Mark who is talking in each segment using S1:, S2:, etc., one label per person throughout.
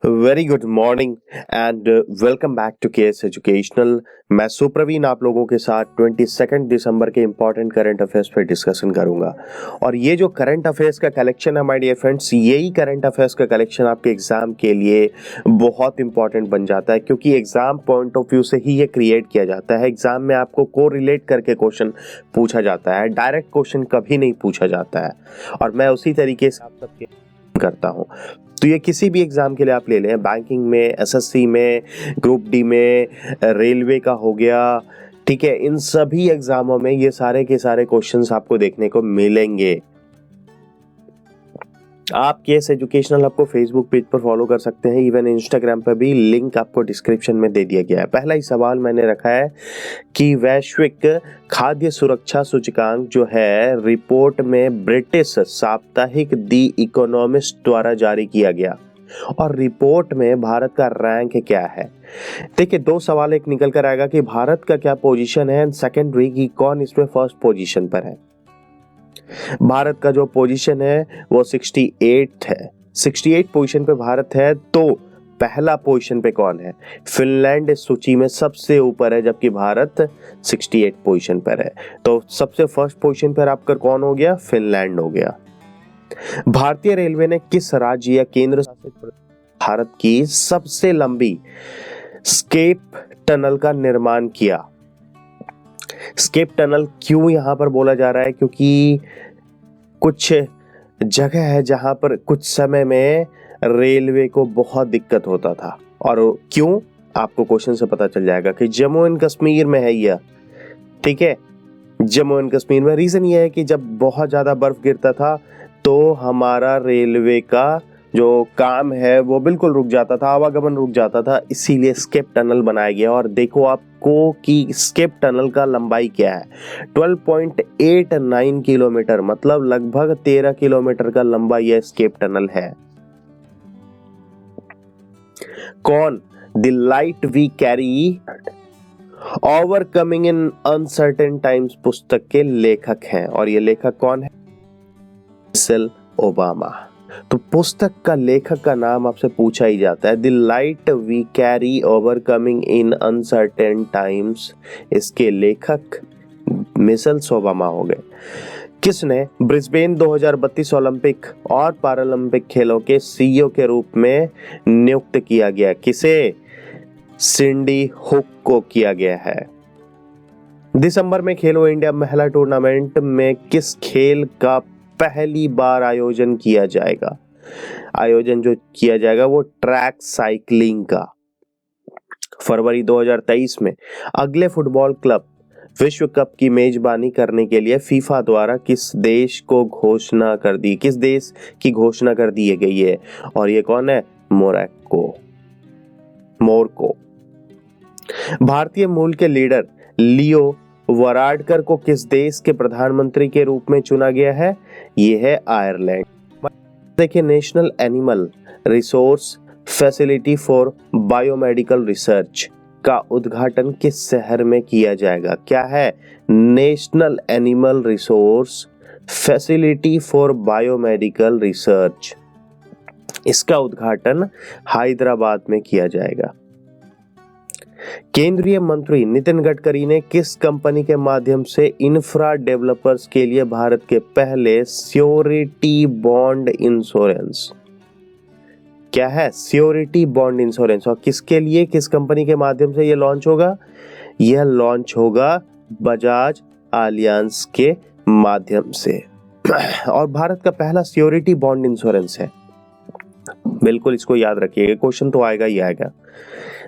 S1: Very good morning and welcome back to KS educational. मैं सुप्रवीण आप लोगों के साथ 22 दिसंबर के इंपॉर्टेंट करंट अफेयर्स पे डिस्कशन करूंगा। और ये जो करंट अफेयर्स का कलेक्शन है माय डियर फ्रेंड्स, यही करंट अफेयर्स का कलेक्शन आपके एग्जाम के लिए बहुत इंपॉर्टेंट बन जाता है, क्योंकि एग्जाम पॉइंट ऑफ व्यू से ही ये क्रिएट किया जाता है। एग्जाम में आपको को रिलेट करके क्वेश्चन पूछा जाता है, डायरेक्ट क्वेश्चन कभी नहीं पूछा जाता है। और मैं उसी तरीके से आप सबके करता हूँ। तो ये किसी भी एग्जाम के लिए आप ले लें, बैंकिंग में, एसएससी में, ग्रुप डी में, रेलवे का हो गया, ठीक है, इन सभी एग्जामों में ये सारे के सारे क्वेश्चंस आपको देखने को मिलेंगे। आप केएस एजुकेशनल आपको फेसबुक पेज पर फॉलो कर सकते हैं, इवन इंस्टाग्राम पर भी, लिंक आपको डिस्क्रिप्शन में दे दिया गया है। पहला ही सवाल मैंने रखा है कि वैश्विक खाद्य सुरक्षा सूचकांक जो है रिपोर्ट में ब्रिटिश साप्ताहिक दी इकोनॉमिस्ट द्वारा जारी किया गया, और रिपोर्ट में भारत का रैंक क्या है। देखिए, दो सवाल एक निकल कर आएगा कि भारत का क्या पोजीशन है, एंड सेकेंडरी कि कौन इसमें फर्स्ट पोजीशन पर है। भारत का जो पोजीशन है वो 68 है, 68 पोजीशन पे भारत है। तो पहला पोजीशन पे कौन है? फिनलैंड इस सूची में सबसे ऊपर है, जबकि भारत 68 पोजीशन पर है। तो सबसे फर्स्ट पोजीशन पर आपका कौन हो गया? फिनलैंड हो गया। भारतीय रेलवे ने किस राज्य या केंद्र शासित प्रदेश भारत की सबसे लंबी स्केप टनल का निर्माण किया? स्केप टनल क्यों यहां पर बोला जा रहा है? क्योंकि कुछ जगह है जहां पर कुछ समय में रेलवे को बहुत दिक्कत होता था। और क्यों, आपको क्वेश्चन से पता चल जाएगा कि जम्मू एंड कश्मीर में है यह, ठीक है। जम्मू एंड कश्मीर में रीजन यह है कि जब बहुत ज्यादा बर्फ गिरता था तो हमारा रेलवे का जो काम है वो बिल्कुल रुक जाता था, आवागमन रुक जाता था, इसीलिए स्केप टनल बनाया गया। और देखो आपको कि स्केप टनल का लंबाई क्या है, 12.89 किलोमीटर, मतलब लगभग 13 किलोमीटर का लंबा यह स्केप टनल है। कौन? The light we carry overcoming in uncertain times पुस्तक के लेखक हैं, और ये लेखक कौन है? Michelle Obama. तो पुस्तक का लेखक का नाम आपसे पूछा ही जाता है, the light we carry overcoming in uncertain times. इसके लेखक मिशेल ओबामा हो गए। किसने ब्रिस्बेन 2032 ओलंपिक और पैरालंपिक खेलों के सीईओ के रूप में नियुक्त किया गया? किसे? सिंडी हुक को किया गया है। दिसंबर में खेलो इंडिया महिला टूर्नामेंट में किस खेल का पहली बार आयोजन किया जाएगा? आयोजन जो किया जाएगा वो ट्रैक साइकिलिंग का। फरवरी 2023 में अगले फुटबॉल क्लब विश्व कप की मेजबानी करने के लिए फीफा द्वारा किस देश की घोषणा कर दी गई है? और ये कौन है? मोरक्को। भारतीय मूल के लीडर लियो वराडकर को किस देश के प्रधानमंत्री के रूप में चुना गया है? यह है आयरलैंड। देखिए, national animal resource facility for biomedical research का उद्घाटन किस शहर में किया जाएगा? क्या है? National animal resource facility for biomedical research. इसका उद्घाटन हैदराबाद में किया जाएगा। केंद्रीय मंत्री नितिन गडकरी ने किस कंपनी के माध्यम से इंफ्रा डेवलपर्स के लिए भारत के पहले श्योरिटी बॉन्ड इंश्योरेंस, क्या है? Surety bond insurance. और किसके लिए, किस कंपनी के माध्यम से यह लॉन्च होगा? यह लॉन्च होगा बजाज आलियांज के माध्यम से। और भारत का पहला श्योरिटी बॉन्ड इंश्योरेंस है। बिल्कुल इसको याद रखिएगा, क्वेश्चन तो आएगा ही आएगा।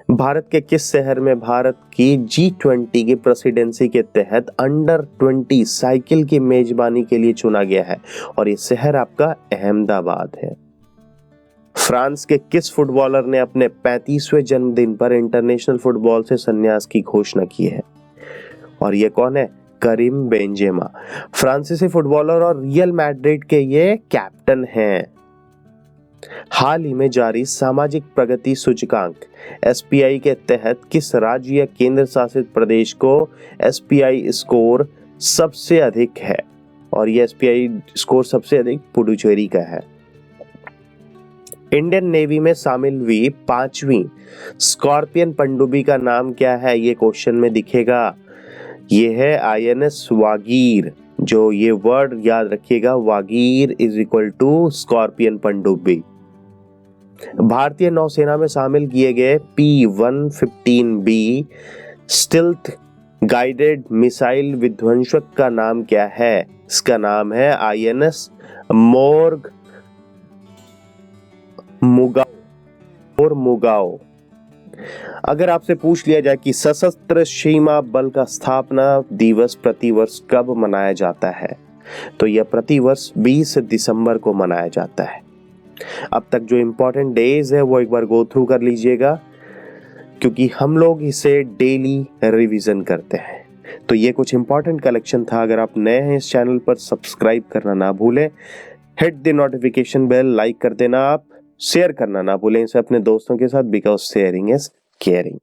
S1: भारत के किस शहर में भारत की G20 की प्रेसिडेंसी के तहत अंडर 20 साइकिल की मेजबानी के लिए चुना गया है? और ये शहर आपका अहमदाबाद है। फ्रांस के किस फुटबॉलर ने अपने 35वें जन्मदिन पर इंटरनेशनल फुटबॉल से संन्यास की घोषणा की है? और ये कौन है? Karim Benzema. फ्रांसीसी फुटबॉलर और रियल मैड्रिड के ये कैप्टन हैं। हाल ही में जारी सामाजिक प्रगति सूचकांक SPI के तहत किस राज्य या केंद्र शासित प्रदेश को SPI स्कोर सबसे अधिक है? और ये SPI स्कोर सबसे अधिक पुडुचेरी का है। इंडियन नेवी में शामिल हुई 5वीं स्कॉर्पियन पनडुब्बी का नाम क्या है? ये क्वेश्चन में दिखेगा। ये है INS वागीर। जो ये वर्ड याद रखिएगा, Vagir is equal to scorpion पनडुब्बी। भारतीय नौसेना में शामिल किए गए P-115B स्टिल्थ गाइडेड मिसाइल विध्वंसक का नाम क्या है? इसका नाम है INS मोर्ग मुगाओ। अगर आपसे पूछ लिया जाए कि सशस्त्र सीमा बल का स्थापना दिवस प्रतिवर्ष कब मनाया जाता है, तो यह प्रतिवर्ष 20 दिसंबर को मनाया जाता है। अब तक जो इंपॉर्टेंट डेज है वो एक बार गो थ्रू कर लीजिएगा, क्योंकि हम लोग इसे डेली रिवीजन करते हैं। तो ये कुछ इंपॉर्टेंट कलेक्शन था। अगर आप नए हैं इस चैनल पर, सब्सक्राइब करना ना भूलें, hit the notification bell, like कर देना, आप शेयर करना ना भूलें इसे अपने दोस्तों के साथ, बिकॉज शेयरिंग इज केयरिंग।